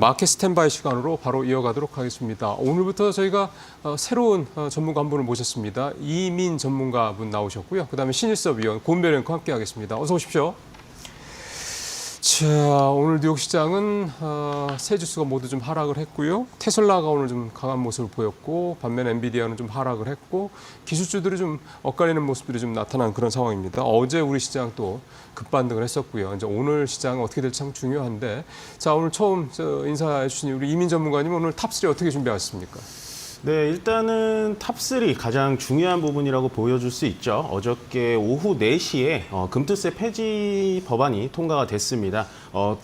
마켓 스탠바이 시간으로 바로 이어가도록 하겠습니다. 오늘부터 저희가 새로운 전문가 한 분을 모셨습니다. 이민 전문가분 나오셨고요. 그다음에 신일섭 위원, 고은별 앵커 함께 하겠습니다. 어서 오십시오. 자, 오늘 뉴욕 시장은 세 지수가 모두 좀 하락을 했고요. 테슬라가 오늘 좀 강한 모습을 보였고, 반면 엔비디아는 좀 하락을 했고, 기술주들이 좀 엇갈리는 모습들이 좀 나타난 그런 상황입니다. 어제 우리 시장 또 급반등을 했었고요. 이제 오늘 시장은 어떻게 될지 참 중요한데, 자, 오늘 처음 인사해 주신 우리 이민 전문가님, 오늘 탑3 어떻게 준비하셨습니까? 네, 일단은 탑3 가장 중요한 부분이라고 보여줄 수 있죠. 어저께 오후 4시에 금투세 폐지 법안이 통과가 됐습니다.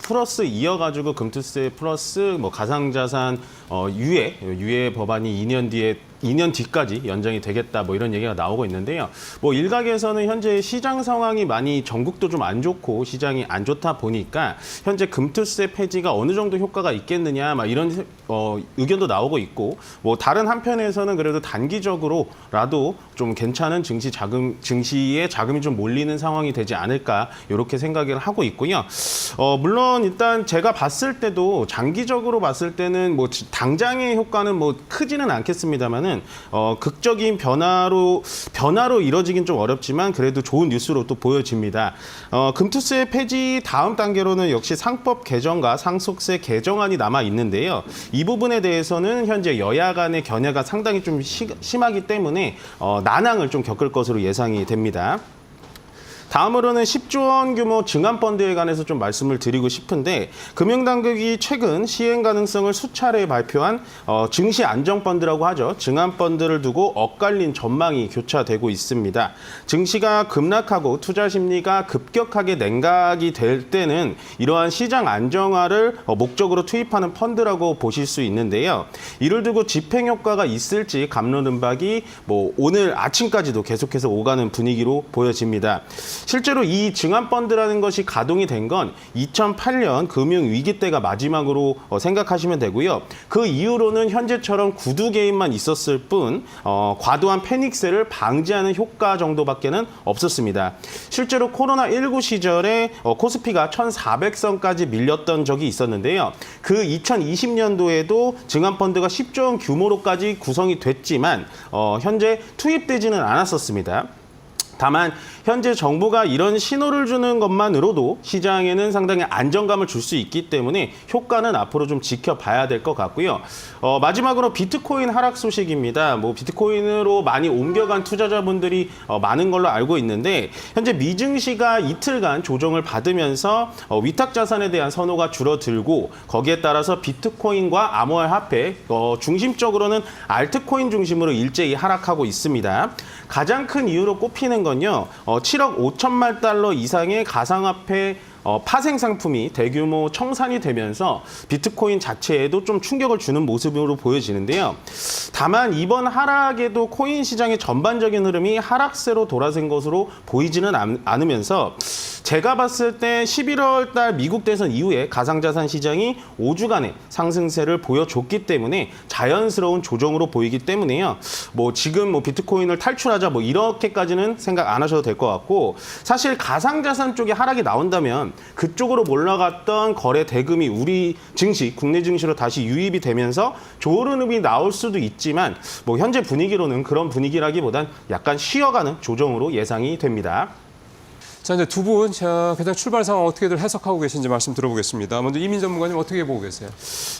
플러스 이어가지고 금투세 플러스 뭐 가상자산 유예 법안이 2년 뒤까지 연장이 되겠다 뭐 이런 얘기가 나오고 있는데요. 뭐 일각에서는 현재 시장 상황이 많이 전국도 좀 안 좋고 시장이 안 좋다 보니까 현재 금투세 폐지가 어느 정도 효과가 있겠느냐 막 이런 의견도 나오고 있고, 뭐 다른 한편에서는 그래도 단기적으로라도 좀 괜찮은 증시에 자금이 좀 몰리는 상황이 되지 않을까 이렇게 생각을 하고 있고요. 물론 일단 제가 봤을 때도 장기적으로 봤을 때는 뭐 당장의 효과는 뭐 크지는 않겠습니다만은 극적인 변화로 이뤄지긴 좀 어렵지만 그래도 좋은 뉴스로 또 보여집니다. 금투세 폐지 다음 단계로는 역시 상법 개정과 상속세 개정안이 남아 있는데요. 이 부분에 대해서는 현재 여야 간의 견해가 상당히 좀 심하기 때문에 난항을 좀 겪을 것으로 예상이 됩니다. 다음으로는 10조 원 규모 증안펀드에 관해서 좀 말씀을 드리고 싶은데, 금융당국이 최근 시행 가능성을 수차례 발표한 증시 안정펀드라고 하죠. 증안펀드를 두고 엇갈린 전망이 교차되고 있습니다. 증시가 급락하고 투자 심리가 급격하게 냉각이 될 때는 이러한 시장 안정화를 목적으로 투입하는 펀드라고 보실 수 있는데요. 이를 두고 집행 효과가 있을지 갑론음박이 뭐 오늘 아침까지도 계속해서 오가는 분위기로 보여집니다. 실제로 이 증안펀드라는 것이 가동이 된 건 2008년 금융위기 때가 마지막으로 생각하시면 되고요. 그 이후로는 현재처럼 구두 개입만 있었을 뿐 과도한 패닉세를 방지하는 효과 정도밖에는 없었습니다. 실제로 코로나19 시절에 코스피가 1,400선까지 밀렸던 적이 있었는데요. 그 2020년도에도 증안펀드가 10조 원 규모로까지 구성이 됐지만 현재 투입되지는 않았었습니다. 다만 현재 정부가 이런 신호를 주는 것만으로도 시장에는 상당히 안정감을 줄 수 있기 때문에 효과는 앞으로 좀 지켜봐야 될 것 같고요. 마지막으로 비트코인 하락 소식입니다. 뭐 비트코인으로 많이 옮겨간 투자자분들이 많은 걸로 알고 있는데, 현재 미증시가 이틀간 조정을 받으면서 위탁 자산에 대한 선호가 줄어들고, 거기에 따라서 비트코인과 암호화폐 중심적으로는 알트코인 중심으로 일제히 하락하고 있습니다. 가장 큰 이유로 꼽히는 건요, 7억 5천만 달러 이상의 가상화폐 파생 상품이 대규모 청산이 되면서 비트코인 자체에도 좀 충격을 주는 모습으로 보여지는데요. 다만 이번 하락에도 코인 시장의 전반적인 흐름이 하락세로 돌아선 것으로 보이지는 않으면서, 제가 봤을 때 11월 달 미국 대선 이후에 가상자산 시장이 5주간의 상승세를 보여줬기 때문에 자연스러운 조정으로 보이기 때문에요. 뭐 지금 뭐 비트코인을 탈출하자 뭐 이렇게까지는 생각 안 하셔도 될 것 같고, 사실 가상자산 쪽에 하락이 나온다면 그쪽으로 몰려갔던 거래 대금이 우리 증시, 국내 증시로 다시 유입이 되면서 좋은 흐름이 나올 수도 있지만, 뭐 현재 분위기로는 그런 분위기라기보단 약간 쉬어가는 조정으로 예상이 됩니다. 자, 이제 두 분 가장 출발 상황 어떻게들 해석하고 계신지 말씀 들어보겠습니다. 먼저 이민 전문가님 어떻게 보고 계세요?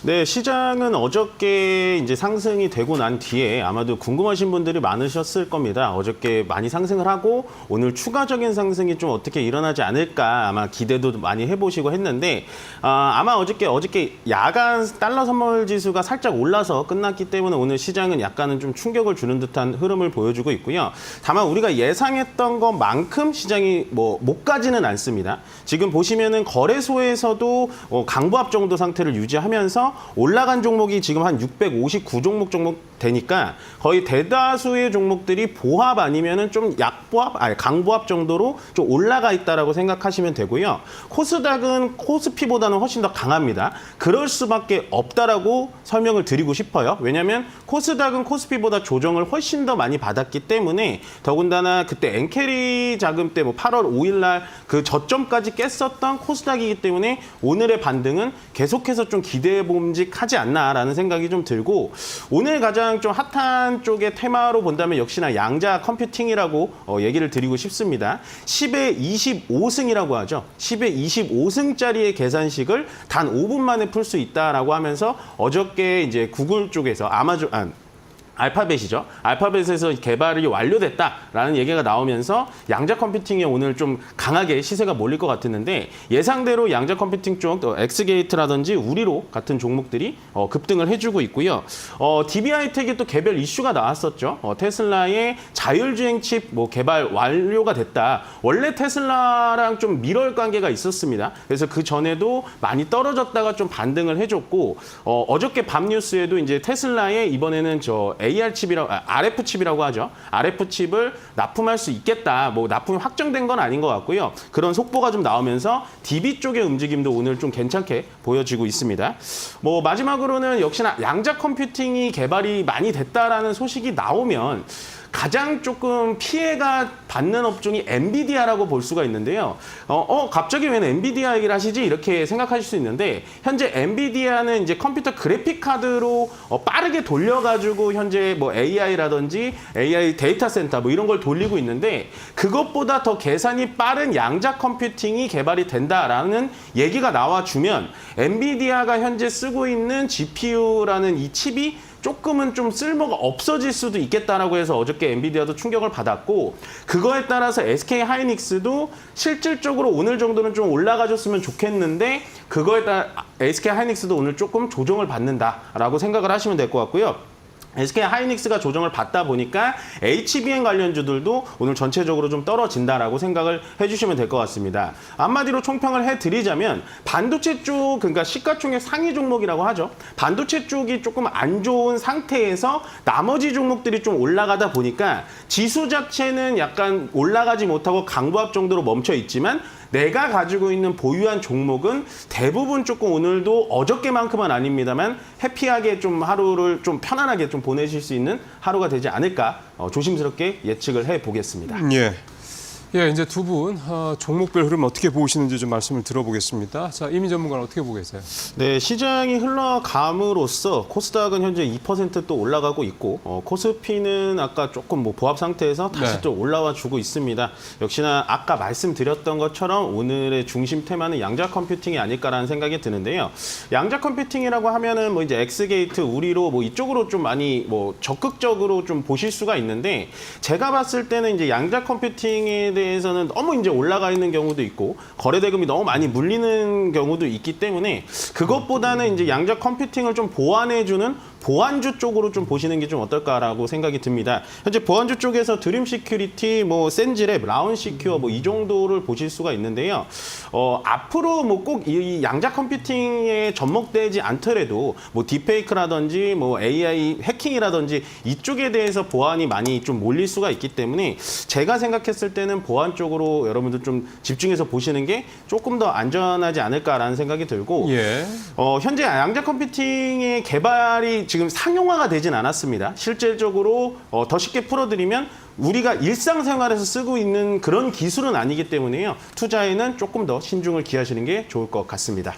네, 시장은 어저께 이제 상승이 되고 난 뒤에 아마도 궁금하신 분들이 많으셨을 겁니다. 어저께 많이 상승을 하고 오늘 추가적인 상승이 좀 어떻게 일어나지 않을까 아마 기대도 많이 해보시고 했는데, 아마 어저께 야간 달러 선물 지수가 살짝 올라서 끝났기 때문에 오늘 시장은 약간은 좀 충격을 주는 듯한 흐름을 보여주고 있고요. 다만 우리가 예상했던 것만큼 시장이 못 가지는 않습니다. 지금 보시면은 거래소에서도 강보합 정도 상태를 유지하면서 올라간 종목이 지금 한 659 종목 되니까 거의 대다수의 종목들이 보합 아니면은 좀 약보합, 아니 강보합 정도로 좀 올라가 있다라고 생각하시면 되고요. 코스닥은 코스피보다는 훨씬 더 강합니다. 그럴 수밖에 없다라고 설명을 드리고 싶어요. 왜냐하면 코스닥은 코스피보다 조정을 훨씬 더 많이 받았기 때문에, 더군다나 그때 엔캐리 자금 때 뭐 8월 5일 날 그 저점까지 깼었던 코스닥이기 때문에 오늘의 반등은 계속해서 좀 기대해 봄직하지 않나라는 생각이 좀 들고, 오늘 가장 좀 핫한 쪽의 테마로 본다면 역시나 양자 컴퓨팅이라고 얘기를 드리고 싶습니다. 10에 25승이라고 하죠. 10에 25승짜리의 계산식을 단 5분 만에 풀 수 있다라고 하면서 어저께 이제 구글 쪽에서 알파벳이죠. 알파벳에서 개발이 완료됐다라는 얘기가 나오면서 양자 컴퓨팅에 오늘 좀 강하게 시세가 몰릴 것 같았는데, 예상대로 양자 컴퓨팅 쪽 엑스게이트라든지 우리로 같은 종목들이 급등을 해주고 있고요. DB하이텍이 또 개별 이슈가 나왔었죠. 테슬라의 자율주행 칩 개발 완료가 됐다. 원래 테슬라랑 좀 밀월 관계가 있었습니다. 그래서 그 전에도 많이 떨어졌다가 좀 반등을 해줬고, 어저께 밤 뉴스에도 이제 테슬라의 이번에는 RF 칩이라고 하죠. RF 칩을 납품할 수 있겠다. 납품이 확정된 건 아닌 것 같고요. 그런 속보가 좀 나오면서 DB 쪽의 움직임도 오늘 좀 괜찮게 보여지고 있습니다. 마지막으로는 역시나 양자 컴퓨팅이 개발이 많이 됐다라는 소식이 나오면 가장 조금 피해가 받는 업종이 엔비디아라고 볼 수가 있는데요. 갑자기 왜 엔비디아 얘기를 하시지? 이렇게 생각하실 수 있는데, 현재 엔비디아는 이제 컴퓨터 그래픽 카드로 빠르게 돌려가지고 현재 AI라든지 AI 데이터 센터 이런 걸 돌리고 있는데, 그것보다 더 계산이 빠른 양자 컴퓨팅이 개발이 된다라는 얘기가 나와주면 엔비디아가 현재 쓰고 있는 GPU라는 이 칩이 조금은 좀 쓸모가 없어질 수도 있겠다라고 해서 어저께 엔비디아도 충격을 받았고, 그거에 따라서 SK 하이닉스도 실질적으로 오늘 정도는 좀 올라가줬으면 좋겠는데, 그거에 따라 SK 하이닉스도 오늘 조금 조정을 받는다라고 생각을 하시면 될 것 같고요. SK 하이닉스가 조정을 받다 보니까 HBM 관련주들도 오늘 전체적으로 좀 떨어진다라고 생각을 해주시면 될 것 같습니다. 한마디로 총평을 해드리자면 반도체 쪽, 그러니까 시가총액 상위 종목이라고 하죠. 반도체 쪽이 조금 안 좋은 상태에서 나머지 종목들이 좀 올라가다 보니까 지수 자체는 약간 올라가지 못하고 강보합 정도로 멈춰 있지만, 내가 가지고 있는 보유한 종목은 대부분 조금 오늘도 어저께만큼은 아닙니다만 해피하게 좀 하루를 좀 편안하게 좀 보내실 수 있는 하루가 되지 않을까 조심스럽게 예측을 해보겠습니다. 예, 이제 두 분 종목별 흐름 어떻게 보시는지 좀 말씀을 들어보겠습니다. 자, 이민 전문가는 어떻게 보고 계세요? 네, 시장이 흘러감으로써 코스닥은 현재 2% 또 올라가고 있고, 코스피는 아까 조금 보합 상태에서 다시 또 올라와 주고 있습니다. 역시나 아까 말씀드렸던 것처럼 오늘의 중심 테마는 양자 컴퓨팅이 아닐까라는 생각이 드는데요. 양자 컴퓨팅이라고 하면은 이제 엑스게이트, 우리로 이쪽으로 좀 많이 적극적으로 좀 보실 수가 있는데, 제가 봤을 때는 이제 양자 컴퓨팅에 대해서는 너무 이제 올라가 있는 경우도 있고 거래 대금이 너무 많이 물리는 경우도 있기 때문에, 그것보다는 이제 양자 컴퓨팅을 좀 보완해주는 보안주 쪽으로 좀 보시는 게 좀 어떨까라고 생각이 듭니다. 현재 보안주 쪽에서 드림 시큐리티, 센지랩, 라운 시큐어 이 정도를 보실 수가 있는데요. 앞으로 꼭 이 양자 컴퓨팅에 접목되지 않더라도 딥페이크라든지 AI 해킹이라든지 이쪽에 대해서 보안이 많이 좀 몰릴 수가 있기 때문에, 제가 생각했을 때는 보안 쪽으로 여러분들 좀 집중해서 보시는 게 조금 더 안전하지 않을까라는 생각이 들고, 현재 양자 컴퓨팅의 개발이 지금 상용화가 되진 않았습니다. 실질적으로 더 쉽게 풀어드리면 우리가 일상생활에서 쓰고 있는 그런 기술은 아니기 때문에요. 투자에는 조금 더 신중을 기하시는 게 좋을 것 같습니다.